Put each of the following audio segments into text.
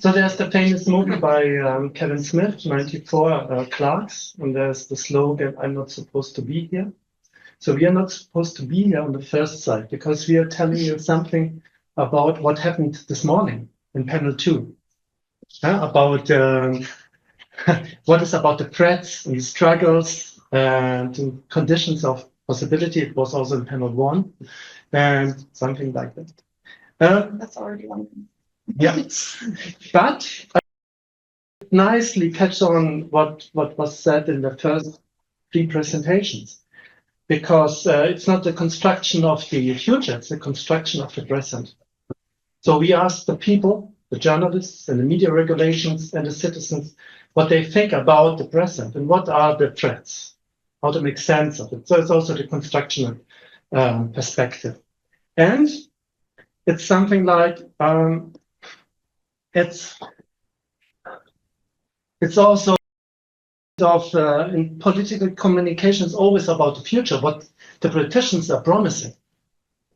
So there's the famous movie by Kevin Smith, 94, Clarks, and there's the slogan, "I'm not supposed to be here." So we are not supposed to be here on the first side because we are telling you something about what happened this morning in panel 2, about what is about the threats and the struggles and the conditions of possibility. It was also in panel 1 and something like that. That's already one. Yeah, but I nicely catch on what was said in the first 3 presentations, because it's not the construction of the future, it's the construction of the present. So we asked the people, the journalists and the media regulations and the citizens, what they think about the present and what are the threats, how to make sense of it. So it's also the construction perspective. And it's something like, it's also in political communication, it's always about the future, what the politicians are promising.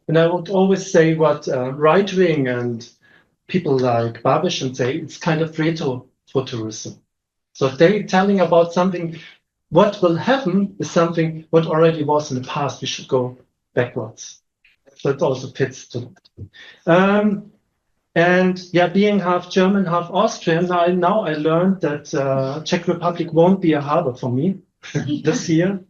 And I would always say what right-wing and people like Babiš and say it's kind of retro-futurism. So they're telling about something, what will happen is something what already was in the past. We should go backwards. So it also fits to that. And yeah, being half German, half Austrian, now I learned that Czech Republic won't be a harbor for me this year.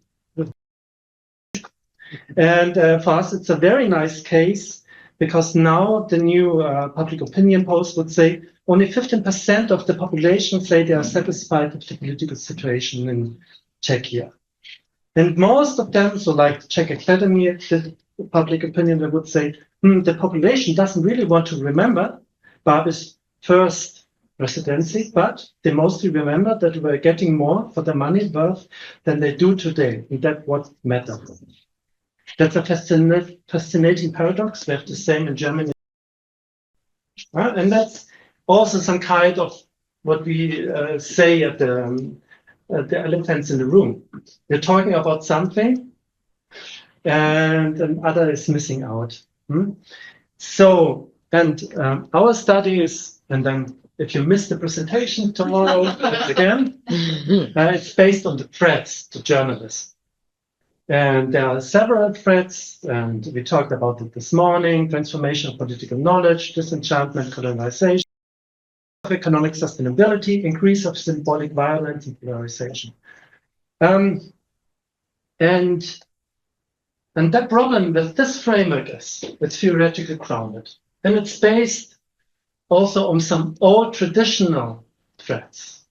And for us, it's a very nice case because now the new public opinion polls would say only 15% of the population say they are satisfied with the political situation in Czechia. And most of them, so like the Czech Academy, the public opinion, they would say, the population doesn't really want to remember Babiš's first presidency, but they mostly remember that we're getting more for the money worth than they do today. And that's what matters. That's a fascinating paradox. We have the same in Germany. And that's also some kind of what we say at the elephants in the room. We're talking about something and another is missing out. So, and our study is, and then if you miss the presentation tomorrow, again, it's based on the threats to journalists. And there are several threats, and we talked about it this morning: transformation of political knowledge, disenchantment, colonization, of economic sustainability, increase of symbolic violence, and polarization. And that problem with this framework is it's theoretically grounded. And it's based also on some old traditional threats,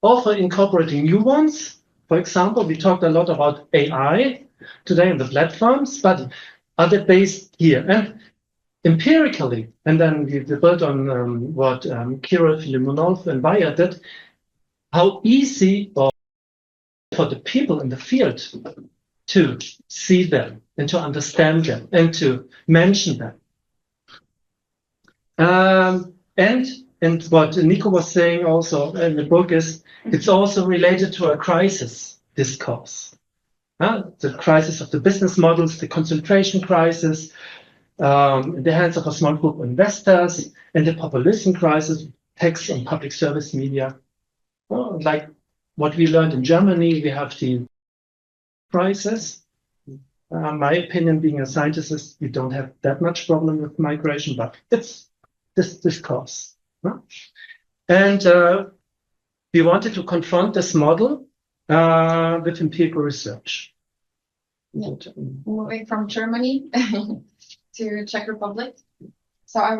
also incorporating new ones. For example, we talked a lot about AI today in the platforms, but are they based here? And empirically, and then we built on what Kirill Filimonov and Vaya did, how easy for the people in the field to see them and to understand them and to mention them. And what Nico was saying also in the book is it's also related to a crisis discourse. The crisis of the business models, the concentration crisis, in the hands of a small group of investors, and the populism crisis, tax on public service media. Like what we learned in Germany, we have the crisis. My opinion, being a scientist, is we don't have that much problem with migration, but it's this discourse. And we wanted to confront this model with empirical research. Yeah. Moving from Germany to Czech Republic. So I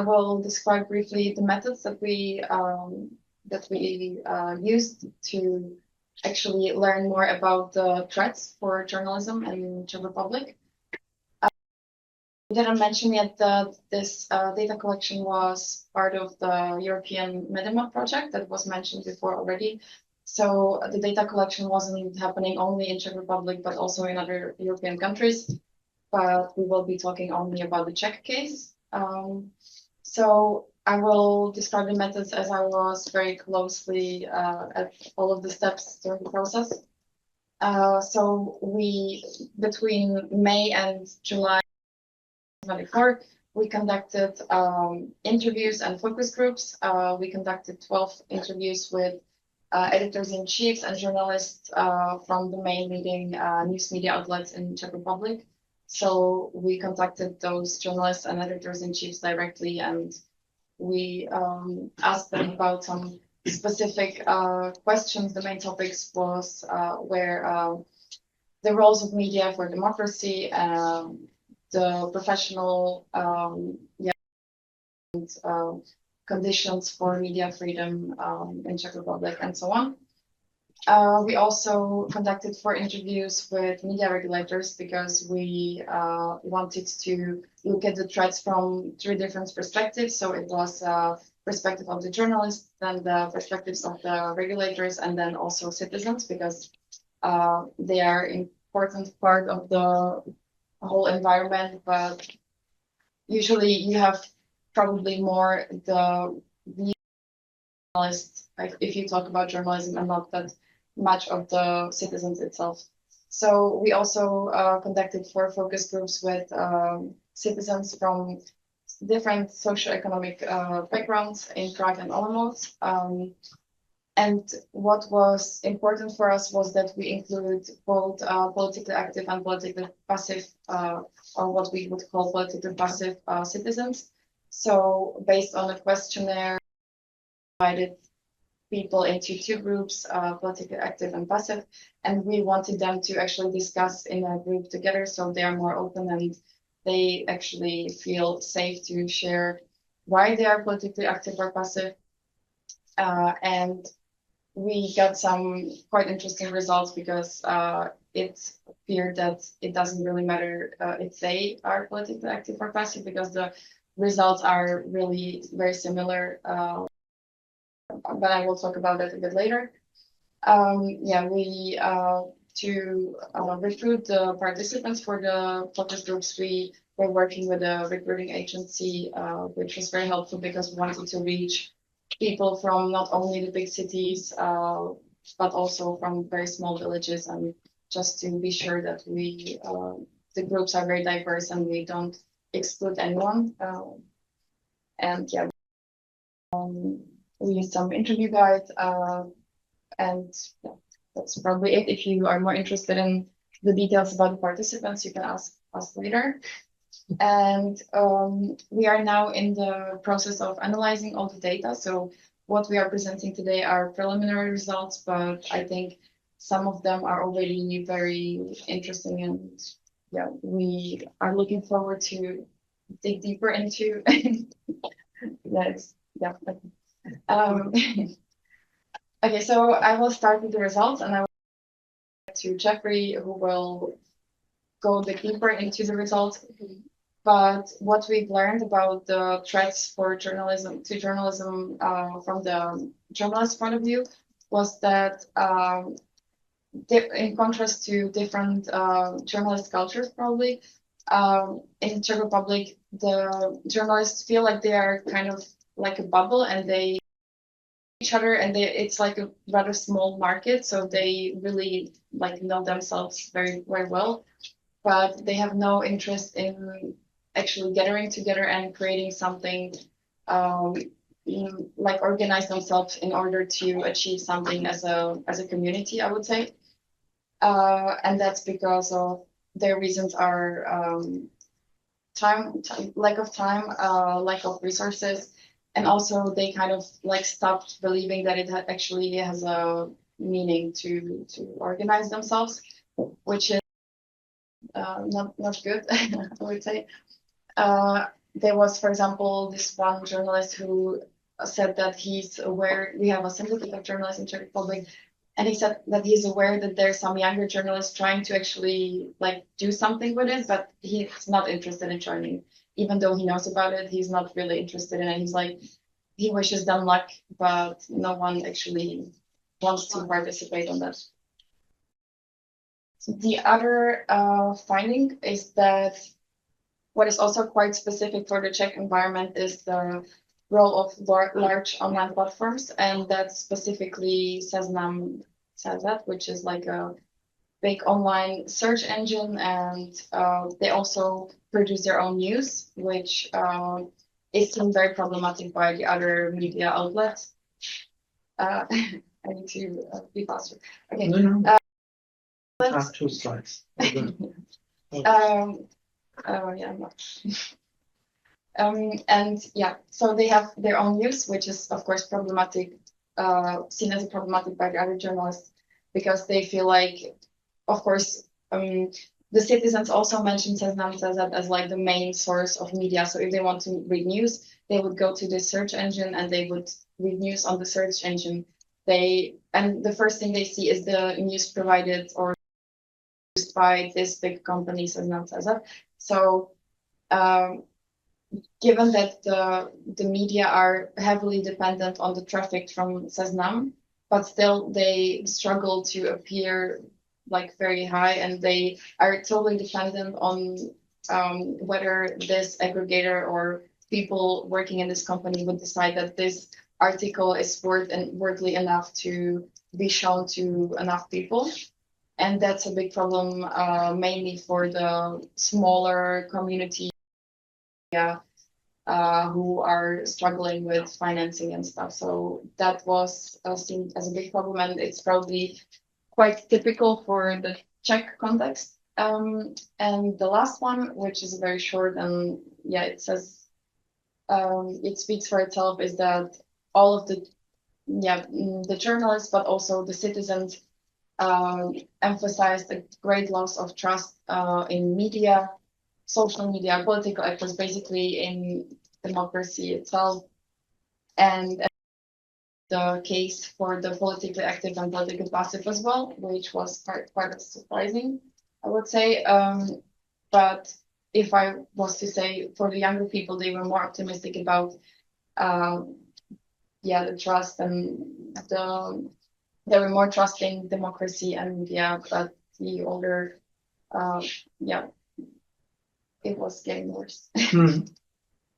will describe briefly the methods that we used to actually learn more about the threats for journalism in Czech Republic. I didn't mention yet that this data collection was part of the European Medema project that was mentioned before already. So the data collection wasn't happening only in Czech Republic, but also in other European countries. But we will be talking only about the Czech case. So I will describe the methods as I was very closely at all of the steps during the process. So we, between May and July 2024, we conducted interviews and focus groups. We conducted 12 interviews with editors-in-chiefs and journalists from the main leading news media outlets in Czech Republic. So we contacted those journalists and editors-in-chiefs directly, and we asked them about some specific questions. The main topics was where the roles of media for democracy, the professional conditions for media freedom in Czech Republic, and so on. We also conducted 4 interviews with media regulators because we wanted to look at the threats from 3 different perspectives. So it was perspective of the journalists, then the perspectives of the regulators, and then also citizens, because they are important part of the whole environment. But usually you have probably more the journalists, like if you talk about journalism, and not that much of the citizens itself. So we also conducted 4 focus groups with citizens from different socioeconomic backgrounds in Prague and Olomouc. And what was important for us was that we include both politically active and politically passive, or what we would call politically passive citizens. So based on a questionnaire, divided people into 2 groups, politically active and passive, and we wanted them to actually discuss in a group together, so they are more open and they actually feel safe to share why they are politically active or passive. And we got some quite interesting results because it appeared that it doesn't really matter if they are politically active or passive, because the results are really very similar. But I will talk about that a bit later. We to recruit the participants for the focus groups, we were working with a recruiting agency, which was very helpful because we wanted to reach people from not only the big cities, but also from very small villages, and just to be sure that we the groups are very diverse and we don't exclude anyone. We used some interview guides, and that's probably it. If you are more interested in the details about the participants, you can ask us later. And we are now in the process of analyzing all the data. So what we are presenting today are preliminary results, but I think some of them are already very interesting, and we are looking forward to dig deeper into. Okay, so I will start with the results, and I will to Jeffrey, who will go a bit deeper into the results. But what we've learned about the threats for journalism from the journalist point of view was that in contrast to different journalist cultures, probably in Czech Republic, the journalists feel like they are kind of like a bubble, and they each other, and it's like a rather small market, so they really like know themselves very, very well, but they have no interest in actually gathering together and creating something, like organize themselves in order to achieve something as a community, I would say. And that's because of their reasons are lack of time, lack of resources, and also they kind of like stopped believing that it actually has a meaning to organize themselves, which is not good, I would say. There was, for example, this one journalist who said that he's aware, we have a syndicate of journalists in Czech Republic, and he said that he's aware that there's some younger journalists trying to actually like do something with it, but he's not interested in joining. Even though he knows about it, he's not really interested in it. He's like, he wishes them luck, but no one actually wants to participate on that. The other finding is that what is also quite specific for the Czech environment is the role of large online platforms, and that specifically Seznam says that, which is like a big online search engine, and they also produce their own news, which is seen very problematic by the other media outlets. I need to be faster. Okay. No. Last 2 slides. Yeah, I'm not. And yeah, so they have their own news, which is of course problematic, seen as problematic by the other journalists, because they feel like, of course, the citizens also mentioned Seznam as like the main source of media. So if they want to read news, they would go to the search engine and they would read news on the search engine. And the first thing they see is the news provided or used by this big company, Seznam. So given that the media are heavily dependent on the traffic from Seznam, but still they struggle to appear like very high, and they are totally dependent on whether this aggregator or people working in this company would decide that this article is worthy enough to be shown to enough people. And that's a big problem, mainly for the smaller community who are struggling with financing and stuff. So that was seen as a big problem, and it's probably quite typical for the Czech context. And the last one, which is very short, and yeah, it says it speaks for itself, is that all of the journalists, but also the citizens, emphasized a great loss of trust in media, social media, political actors, basically in democracy itself. And the case for the politically active and politically passive as well, which was quite surprising, I would say. But if I was to say, for the younger people, they were more optimistic about the trust, and they were more trusting democracy and media. But the older, it was getting worse.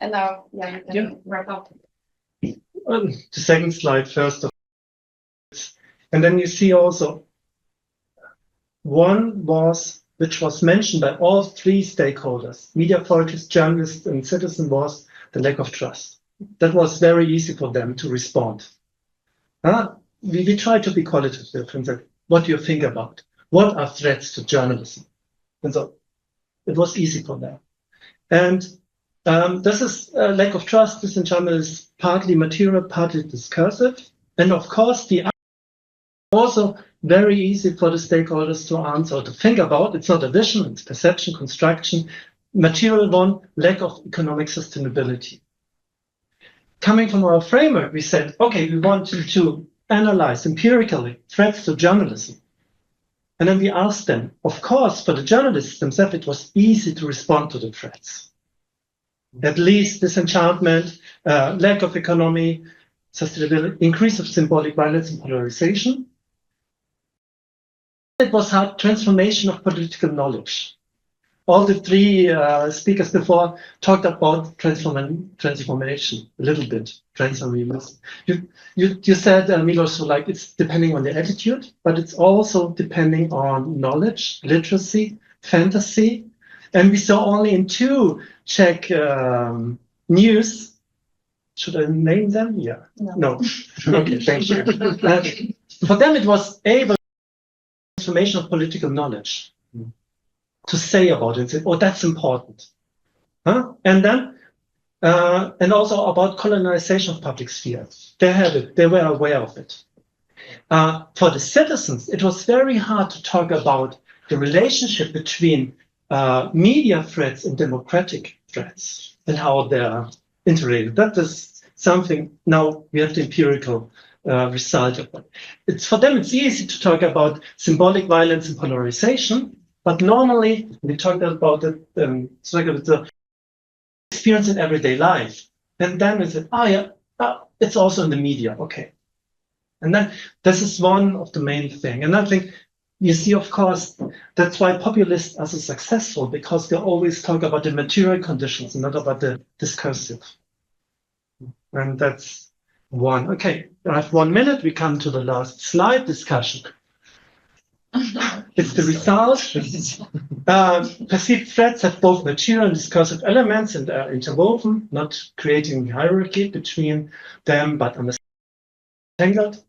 And now, you can wrap up. The second slide first. And then you see also one which was mentioned by all 3 stakeholders, media authorities, journalists, and citizens, was the lack of trust. That was very easy for them to respond. We try to be qualitative and say, what do you think about? What are threats to journalism? And so it was easy for them. And this is a lack of trust. This in general is partly material, partly discursive. And of course, also very easy for the stakeholders to answer or to think about. It's not a vision, it's perception, construction. Material one, lack of economic sustainability. Coming from our framework, we said, okay, we want to analyze empirically threats to journalism. And then we asked them, of course, for the journalists themselves, it was easy to respond to the threats. At least disenchantment, lack of economy, sustainability, increase of symbolic violence and polarization. It was hard transformation of political knowledge. All the 3 speakers before talked about transformation a little bit. Transformism. You said, Milos, so like it's depending on the attitude, but it's also depending on knowledge, literacy, fantasy. And we saw only in 2 Czech news. Should I name them? Yeah. No. Okay, thank you. For them, it was able transformation of political knowledge to say about it. Say, oh, that's important. And then, and also about colonization of public sphere. They had it. They were aware of it. For the citizens, it was very hard to talk about the relationship between media threats and democratic threats and how they are interrelated. That is something now we have the empirical result of it. It's for them, it's easy to talk about symbolic violence and polarization, but normally we talk about it, the experience in everyday life. And then we said, it's also in the media, okay. And then this is one of the main thing. And I think you see, of course, that's why populists are so successful, because they always talk about the material conditions and not about the discursive. And that's one. Okay, I have 1 minute. We come to the last slide discussion. It's the result. Perceived threats have both material and discursive elements and are interwoven, not creating hierarchy between them, but untangled.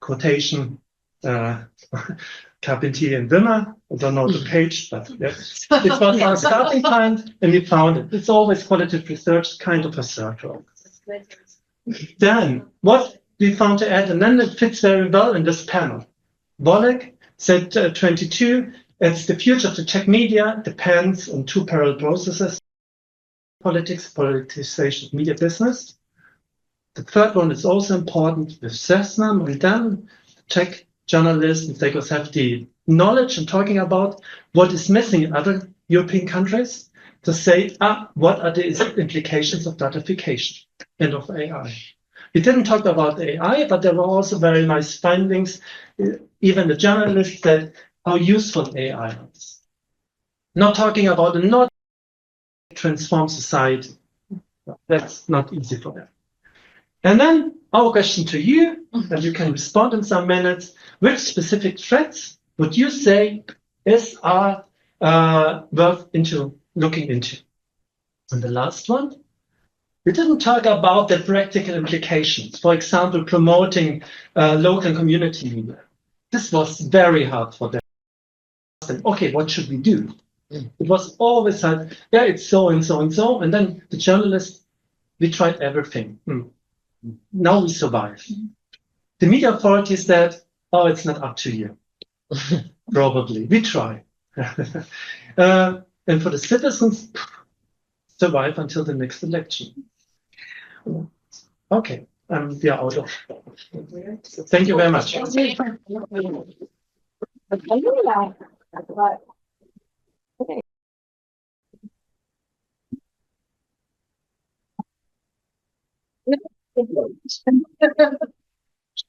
Quotation, Carpentier and Wimmer. I don't know the page, but yes. It was our starting point, and we found it. It's always qualitative research, kind of a circle. Then, what we found to add, and then it fits very well in this panel. Wolek said 22, it's the future of the Czech media depends on two parallel processes, politics, politicization of media business. The third one is also important with Cessna, and then Czech journalists and thinkers have the knowledge and talking about what is missing in other European countries to say, what are the implications of datification and of AI? We didn't talk about AI, but there were also very nice findings. Even the journalists said how useful AI is. Not talking about a not transform society. That's not easy for them. And then our question to you, and you can respond in some minutes, which specific threats would you say are worth looking into? And the last one, we didn't talk about the practical implications. For example, promoting local community media. This was very hard for them. Okay, what should we do? It was always like, yeah, it's so and so and so. And then the journalists, we tried everything. Now we survive. The media authority said, oh, it's not up to you. Probably. We try. And for the citizens, survive until the next election. Okay, we are out of. Thank you very much.